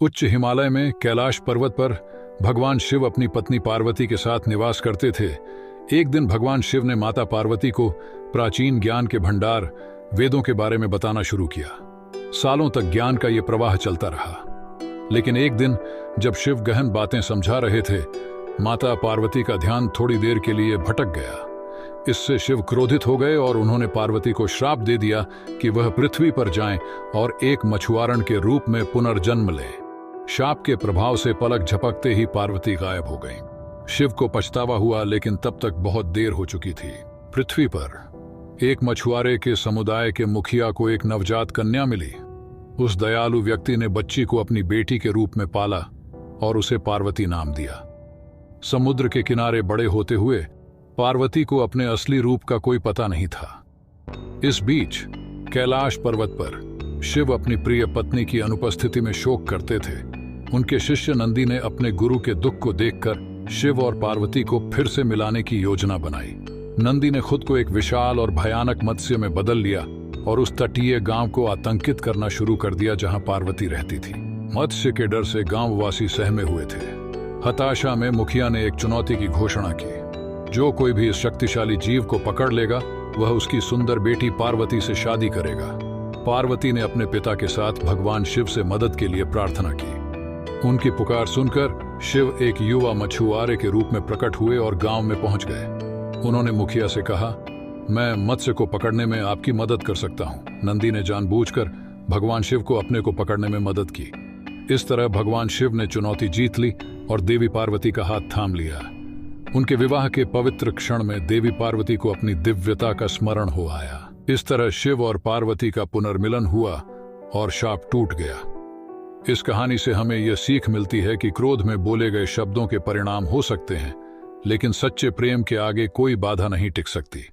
उच्च हिमालय में कैलाश पर्वत पर भगवान शिव अपनी पत्नी पार्वती के साथ निवास करते थे। एक दिन भगवान शिव ने माता पार्वती को प्राचीन ज्ञान के भंडार वेदों के बारे में बताना शुरू किया। सालों तक ज्ञान का यह प्रवाह चलता रहा, लेकिन एक दिन जब शिव गहन बातें समझा रहे थे, माता पार्वती का ध्यान थोड़ी देर के लिए भटक गया। इससे शिव क्रोधित हो गए और उन्होंने पार्वती को श्राप दे दिया कि वह पृथ्वी पर जाएं और एक मछुआरण के रूप में पुनर्जन्म लें। शाप के प्रभाव से पलक झपकते ही पार्वती गायब हो गई। शिव को पछतावा हुआ, लेकिन तब तक बहुत देर हो चुकी थी। पृथ्वी पर एक मछुआरे के समुदाय के मुखिया को एक नवजात कन्या मिली। उस दयालु व्यक्ति ने बच्ची को अपनी बेटी के रूप में पाला और उसे पार्वती नाम दिया। समुद्र के किनारे बड़े होते हुए पार्वती को अपने असली रूप का कोई पता नहीं था। इस बीच कैलाश पर्वत पर शिव अपनी प्रिय पत्नी की अनुपस्थिति में शोक करते थे। उनके शिष्य नंदी ने अपने गुरु के दुख को देखकर शिव और पार्वती को फिर से मिलाने की योजना बनाई। नंदी ने खुद को एक विशाल और भयानक मत्स्य में बदल लिया और उस तटीय गांव को आतंकित करना शुरू कर दिया जहां पार्वती रहती थी। मत्स्य के डर से गांववासी सहमे हुए थे। हताशा में मुखिया ने एक चुनौती की घोषणा की। जो कोई भी इस शक्तिशाली जीव को पकड़ लेगा, वह उसकी सुंदर बेटी पार्वती से शादी करेगा। पार्वती ने अपने पिता के साथ भगवान शिव से मदद के लिए प्रार्थना की। उनकी पुकार सुनकर शिव एक युवा मछुआरे के रूप में प्रकट हुए और गांव में पहुंच गए। उन्होंने मुखिया से कहा, मैं मत्स्य को पकड़ने में आपकी मदद कर सकता हूं। नंदी ने जानबूझकर भगवान शिव को अपने को पकड़ने में मदद की। इस तरह भगवान शिव ने चुनौती जीत ली और देवी पार्वती का हाथ थाम लिया। उनके विवाह के पवित्र क्षण में देवी पार्वती को अपनी दिव्यता का स्मरण हो आया। इस तरह शिव और पार्वती का पुनर्मिलन हुआ और शाप टूट गया। इस कहानी से हमें यह सीख मिलती है कि क्रोध में बोले गए शब्दों के परिणाम हो सकते हैं, लेकिन सच्चे प्रेम के आगे कोई बाधा नहीं टिक सकती।